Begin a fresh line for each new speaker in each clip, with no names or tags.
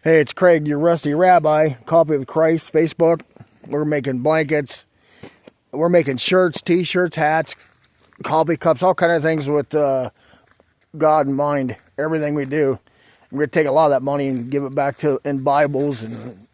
Hey, it's Craig, your rusty rabbi, Coffee with Christ, Facebook. We're making blankets. We're making shirts, t-shirts, hats, coffee cups, all kind of things with God in mind. Everything we do. We're going to take a lot of that money and give it back in Bibles and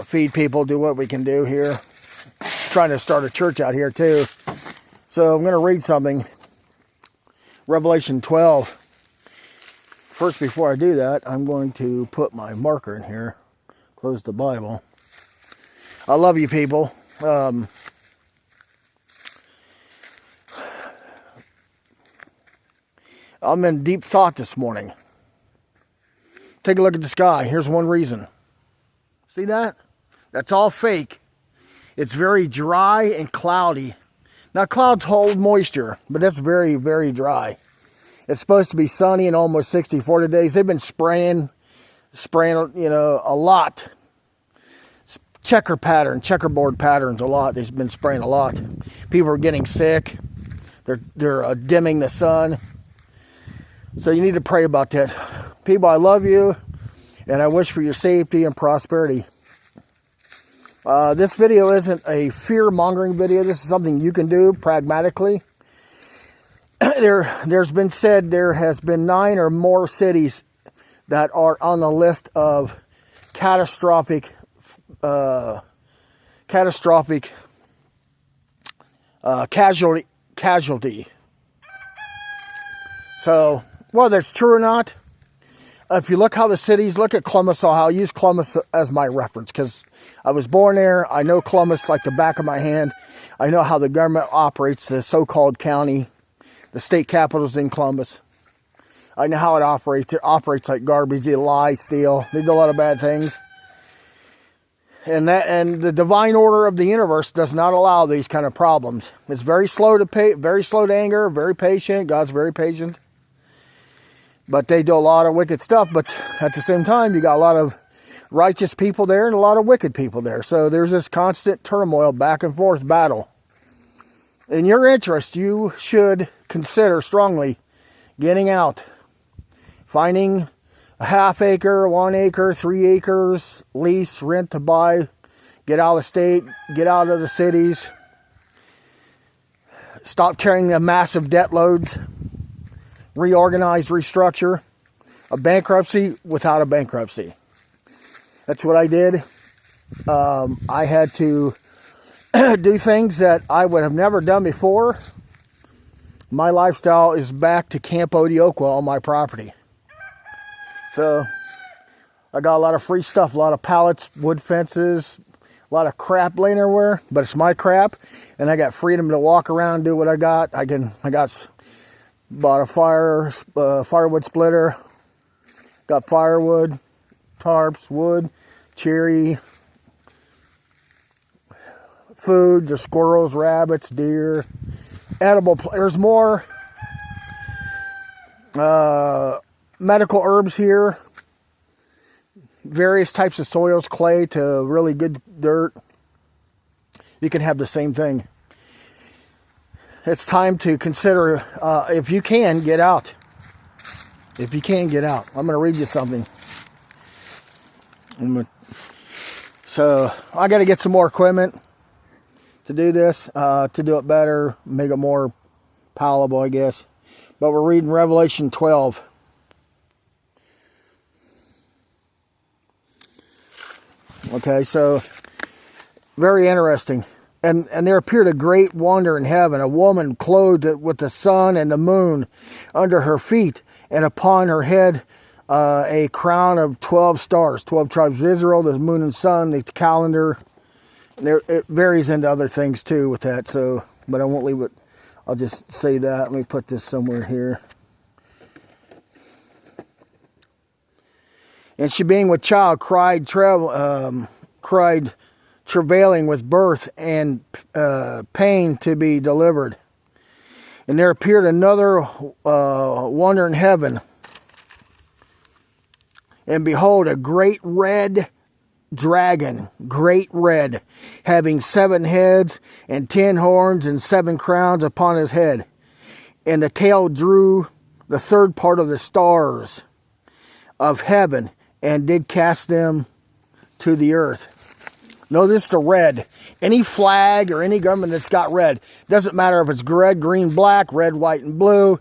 feed people, do what we can do here. Trying to start a church out here too. So I'm going to read something. Revelation 12. First, before I do that, I'm going to put my marker in here. Close the Bible. I love you people. I'm in deep thought this morning. Take a look at the sky. Here's one reason. See that? That's all fake. It's very dry and cloudy. Now, clouds hold moisture, but that's very, very dry. It's supposed to be sunny and almost 64 days. They've been spraying, a lot. Checkerboard patterns a lot. They've been spraying a lot. People are getting sick. They're dimming the sun. So you need to pray about that. People, I love you, and I wish for your safety and prosperity. This video isn't a fear-mongering video. This is something you can do pragmatically. There's been said there has been 9 or more cities that are on the list of catastrophic casualty. So, whether it's true or not, if you look how the cities, look at Columbus, Ohio. I'll use Columbus as my reference because I was born there. I know Columbus like the back of my hand. I know how the government operates the so-called county. The state capital's in Columbus. I know how it operates. It operates like garbage. They lie, steal. They do a lot of bad things. And the divine order of the universe does not allow these kind of problems. It's very slow to anger, very patient. God's very patient. But they do a lot of wicked stuff. But at the same time, you got a lot of righteous people there and a lot of wicked people there. So there's this constant turmoil, back and forth battle. In your interest, you should consider strongly getting out. Finding a half acre, 1 acre, 3 acres, lease, rent to buy. Get out of the state, get out of the cities. Stop carrying the massive debt loads. Reorganize, restructure. A bankruptcy without a bankruptcy. That's what I did. I had to do things that I would have never done before. My lifestyle is back to Camp Odioqua on my property. So, I got a lot of free stuff, a lot of pallets, wood fences, a lot of crap laying everywhere, but it's my crap, and I got freedom to walk around, do what I got. Bought a firewood splitter, got firewood, tarps, wood, cherry, food, there's squirrels, rabbits, deer, edible. There's more medical herbs here, various types of soils, clay to really good dirt. You can have the same thing. It's time to consider, if you can, get out. If you can, get out. I'm going to read you something. So, I got to get some more equipment to do this, to do it better, make it more palatable, I guess. But we're reading Revelation 12. Okay, so, very interesting. And there appeared a great wonder in heaven, a woman clothed with the sun and the moon under her feet, and upon her head a crown of 12 stars, 12 tribes of Israel, the moon and sun, the calendar. It varies into other things too with that, so, but I won't leave it. I'll just say that. Let me put this somewhere here. And she, being with child, cried travailing with birth and pain to be delivered. And there appeared another wonder in heaven. And behold, a great red dragon, great red, having 7 heads and 10 horns and 7 crowns upon his head. And the tail drew the third part of the stars of heaven and did cast them to the earth. Notice the red. Any flag or any government that's got red, doesn't matter if it's red, green, black, red, white, and blue,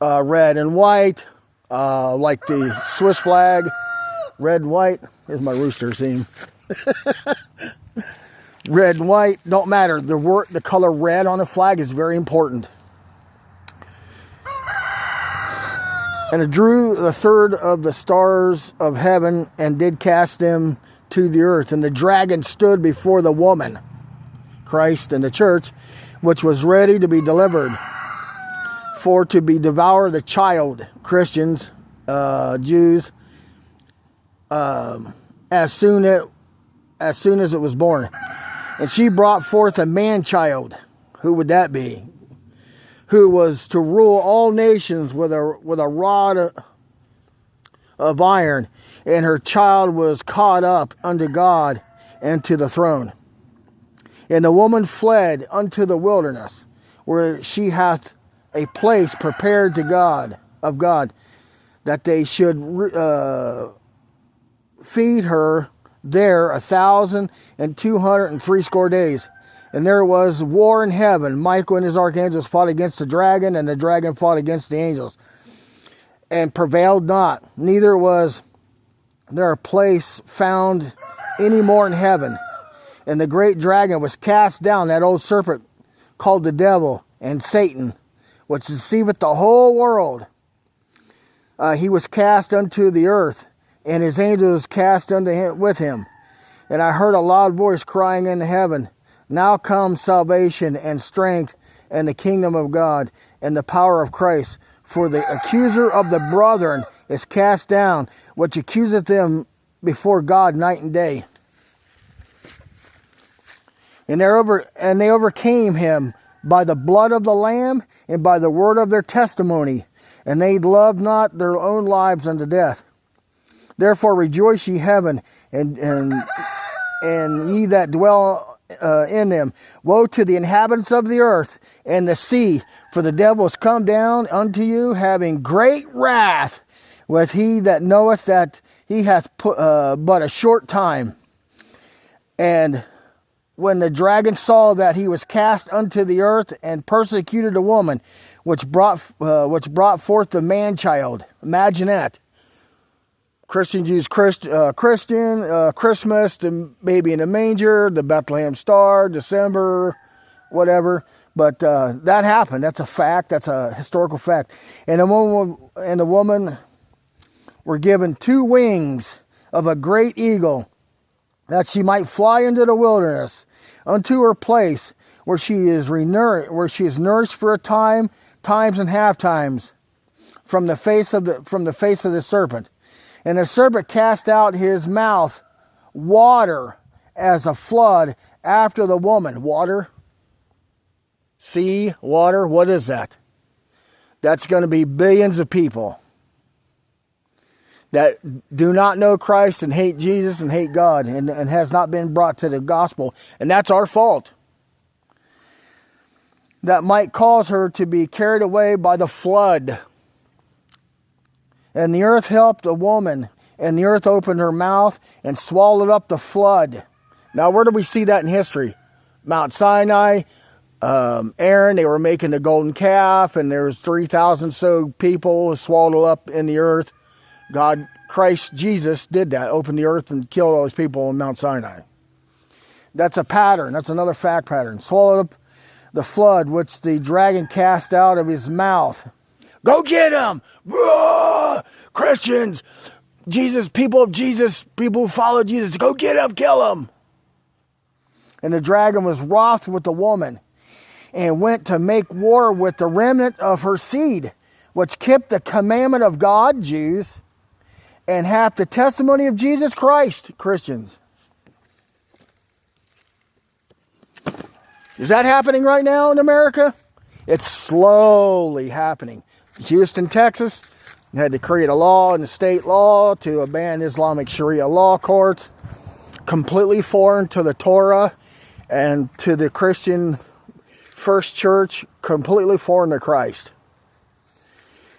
red and white, like the Swiss flag, red and white. Here's my rooster scene. Red and white, don't matter. The color red on a flag is very important. And it drew the third of the stars of heaven and did cast them to the earth. And the dragon stood before the woman, Christ and the church, which was ready to be delivered, for to be devour the child, Christians, Jews, as soon as it was born. And she brought forth a man-child. Who would that be? Who was to rule all nations with a rod of iron. And her child was caught up unto God and to the throne. And the woman fled unto the wilderness, where she hath a place prepared to God, of God, that they should feed her there 1,260 days. And there was war in heaven. Michael and his archangels fought against the dragon, and the dragon fought against the angels, and prevailed not. Neither was there a place found any more in heaven. And the great dragon was cast down, that old serpent called the devil and Satan, which deceiveth the whole world. He was cast unto the earth, and his angels cast unto him with him. And I heard a loud voice crying in heaven, Now comes salvation and strength and the kingdom of God and the power of Christ. For the accuser of the brethren is cast down, which accuseth them before God night and day. And they overcame him by the blood of the Lamb and by the word of their testimony. And they loved not their own lives unto death. Therefore rejoice ye heaven, and ye that dwell in them. Woe to the inhabitants of the earth and the sea, for the devil is come down unto you, having great wrath, with he that knoweth that he hath but a short time. And when the dragon saw that he was cast unto the earth, and persecuted a woman, which brought forth the man-child. Imagine that. Christians use Christmas, the baby in the manger, the Bethlehem star, December, whatever. But that happened. That's a fact. That's a historical fact. And the woman were given 2 wings of a great eagle, that she might fly into the wilderness, unto her place where she is nourished for a times and half times from the face of the serpent. And the serpent cast out his mouth water as a flood after the woman. Water? Sea? Water? What is that? That's going to be billions of people that do not know Christ and hate Jesus and hate God and has not been brought to the gospel. And that's our fault. That might cause her to be carried away by the flood. And the earth helped the woman, and the earth opened her mouth and swallowed up the flood. Now, where do we see that in history? Mount Sinai, Aaron, they were making the golden calf, and there was 3,000 so people swallowed up in the earth. God, Christ Jesus did that, opened the earth and killed all those people in Mount Sinai. That's a pattern. That's another fact pattern. Swallowed up the flood, which the dragon cast out of his mouth. Go get him! Roar! Christians, Jesus, people of Jesus, people who follow Jesus, go get him, kill him! And the dragon was wroth with the woman, and went to make war with the remnant of her seed, which kept the commandment of God, Jews, and hath the testimony of Jesus Christ, Christians. Is that happening right now in America? It's slowly happening. Houston, Texas, had to create a law and a state law to ban Islamic Sharia law courts, completely foreign to the Torah and to the Christian First Church, completely foreign to Christ.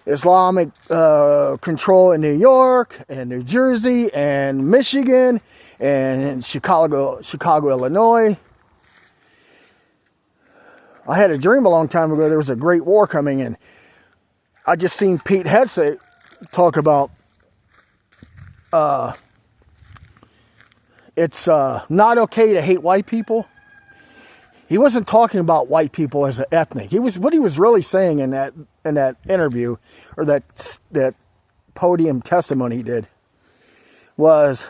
Islamic control in New York and New Jersey and Michigan and Chicago, Illinois. I had a dream a long time ago there was a great war coming in. I just seen Pete Hegseth talk about it's not okay to hate white people. He wasn't talking about white people as an ethnic. What he was really saying in that interview, or that podium testimony he did, was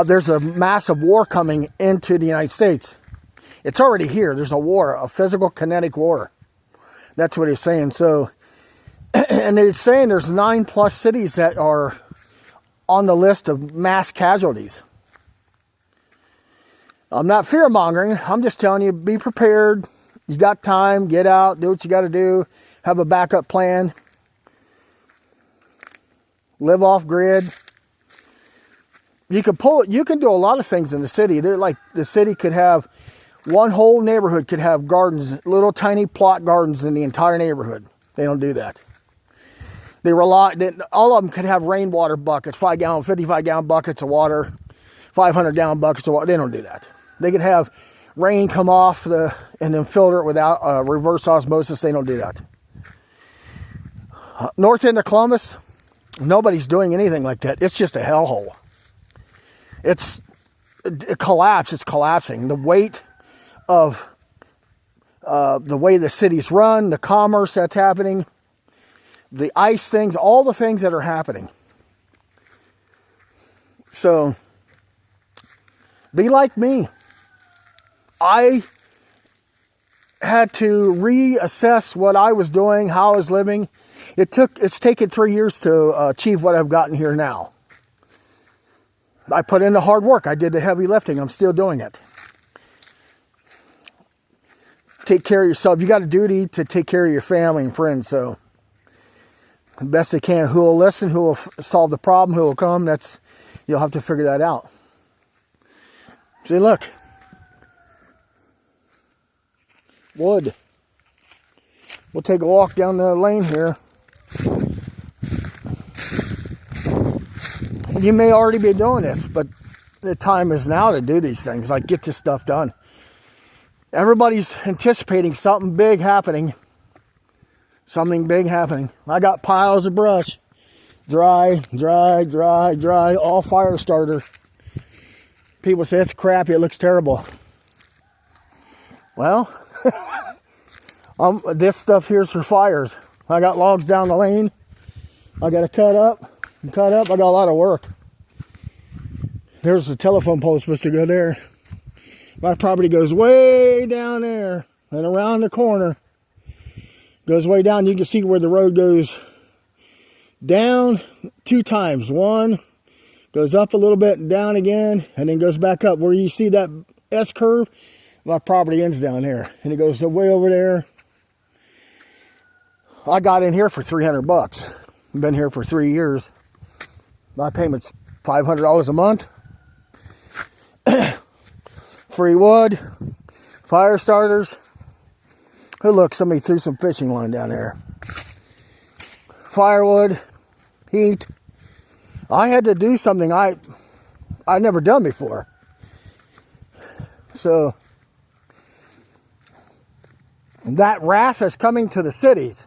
there's a massive war coming into the United States. It's already here. There's a war, a physical, kinetic war. That's what he's saying. So, and he's saying there's 9+ cities that are on the list of mass casualties. I'm not fear-mongering. I'm just telling you, be prepared. You got time. Get out. Do what you got to do. Have a backup plan. Live off grid. You can do a lot of things in the city. They're like, the city could have, one whole neighborhood could have gardens, little tiny plot gardens in the entire neighborhood. They don't do that. All of them could have rainwater buckets, 5-gallon, 55-gallon buckets of water, 500-gallon buckets of water. They don't do that. They could have rain come off and then filter it without reverse osmosis. They don't do that. North end of Columbus, nobody's doing anything like that. It's just a hellhole. It collapsed. It's collapsing. The weight of the way the city's run, the commerce that's happening, the ice things, all the things that are happening. So, be like me. I had to reassess what I was doing, how I was living. It's taken 3 years to achieve what I've gotten here now. I put in the hard work. I did the heavy lifting. I'm still doing it. Take care of yourself. You got a duty to take care of your family and friends. So, the best they can. Who will listen? Who will solve the problem? Who will come? You'll have to figure that out. See, look. Wood. We'll take a walk down the lane here. You may already be doing this, but the time is now to do these things. Like, get this stuff done. Everybody's anticipating something big happening. Something big happening. I got piles of brush. Dry, all fire starter. People say it's crappy, it looks terrible. Well, this stuff here's for fires. I got logs down the lane. I got to cut up. I got a lot of work. There's the telephone pole supposed to go there. My property goes way down there and around the corner. Goes way down. You can see where the road goes down 2 times. One goes up a little bit and down again, and then goes back up. Where you see that S curve, my property ends down there, and it goes way over there. I got in here for $300. I've been here for 3 years. My payment's $500 a month. Free wood, fire starters. Oh, look, somebody threw some fishing line down there. Firewood, heat. I had to do something I'd never done before. So, that wrath is coming to the cities.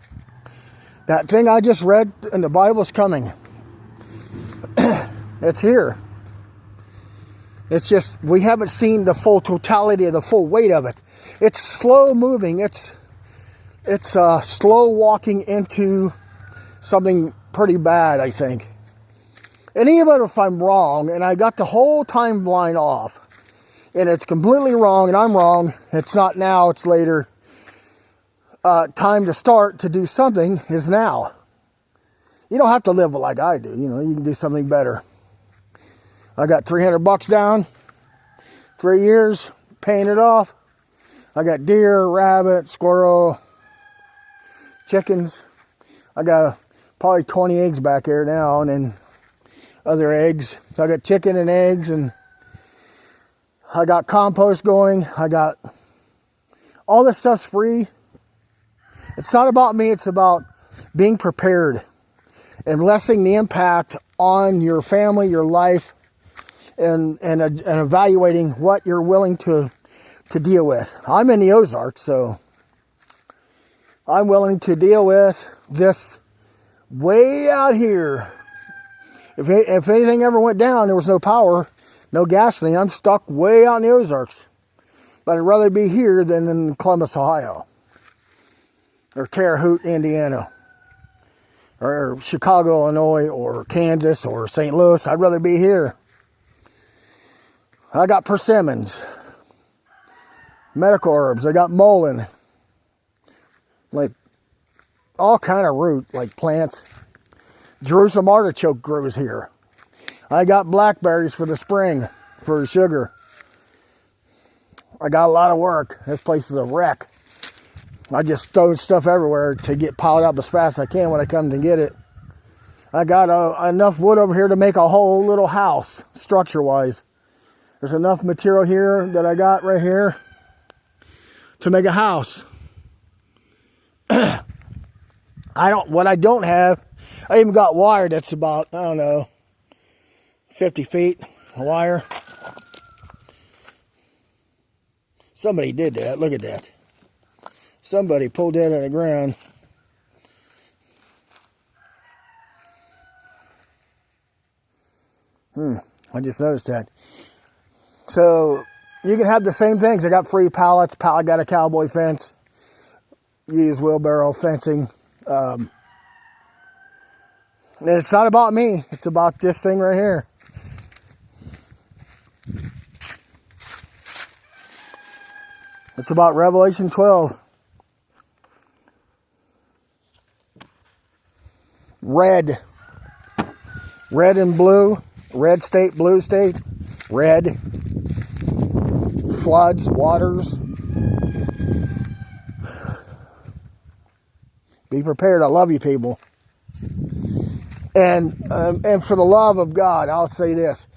That thing I just read in the Bible is coming. It's here. It's just, we haven't seen the full totality of the full weight of it. It's slow moving. It's slow walking into something pretty bad, I think. And even if I'm wrong, and I got the whole timeline off, and it's completely wrong, and I'm wrong, it's not now, it's later. Time to start to do something is now. You don't have to live like I do. You know, you can do something better. I got $300 down, 3 years, paying it off. I got deer, rabbit, squirrel, chickens. I got probably 20 eggs back there now, and then other eggs. So I got chicken and eggs, and I got compost going. I got all this stuff's free. It's not about me. It's about being prepared and lessening the impact on your family, your life, and evaluating what you're willing to deal with. I'm in the Ozarks, so I'm willing to deal with this way out here. If anything ever went down, there was no power, no gasoline, I'm stuck way out in the Ozarks. But I'd rather be here than in Columbus, Ohio, or Terre Haute, Indiana, or Chicago, Illinois, or Kansas, or St. Louis. I'd rather be here. I got persimmons, medical herbs. I got mullein, like all kind of root, like plants. Jerusalem artichoke grows here. I got blackberries for the spring, for the sugar. I got a lot of work. This place is a wreck. I just throw stuff everywhere to get piled up as fast as I can when I come to get it. I got enough wood over here to make a whole little house, structure-wise. There's enough material here that I got right here to make a house. What I don't have, I even got wire that's about, I don't know, 50 feet of wire. Somebody did that. Look at that. Somebody pulled that out of the ground. I just noticed that. So you can have the same things. I got free pallets. I got a cowboy fence. Use wheelbarrow fencing. And it's not about me. It's about this thing right here. It's about Revelation 12. Red. Red and blue. Red state, blue state. Red. Floods, waters. Be prepared. I love you people. And for the love of God, I'll say this.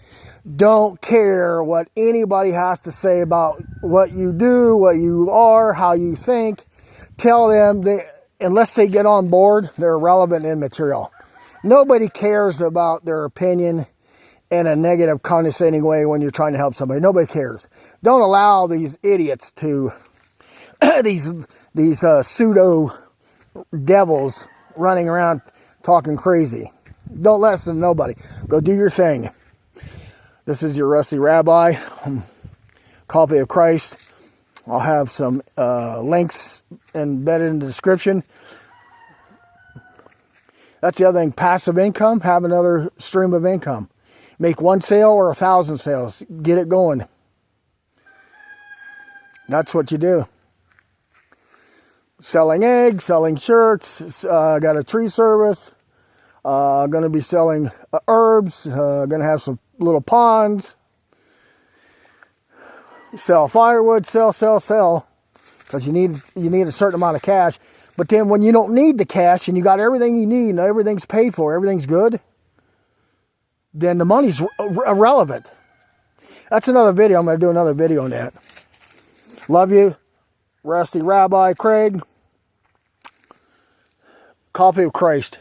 Don't care what anybody has to say about what you do, what you are, how you think. Tell them, unless they get on board, they're irrelevant and immaterial. Nobody cares about their opinion in a negative, condescending way when you're trying to help somebody. Nobody cares. Don't allow these idiots to, these pseudo devils running around talking crazy. Don't listen to nobody. Go do your thing. This is your Rusty Rabbi, Coffee of Christ. I'll have some links embedded in the description. That's the other thing, passive income, have another stream of income. Make one sale or 1,000 sales. Get it going. That's what you do. Selling eggs, selling shirts, got a tree service. Going to be selling herbs. Going to have some little ponds. Sell firewood. Sell. Because you need a certain amount of cash. But then when you don't need the cash and you got everything you need and everything's paid for, everything's good, then the money's irrelevant. That's another video. I'm going to do another video on that. Love you. Rusty Rabbi Craig. Coffee of Christ.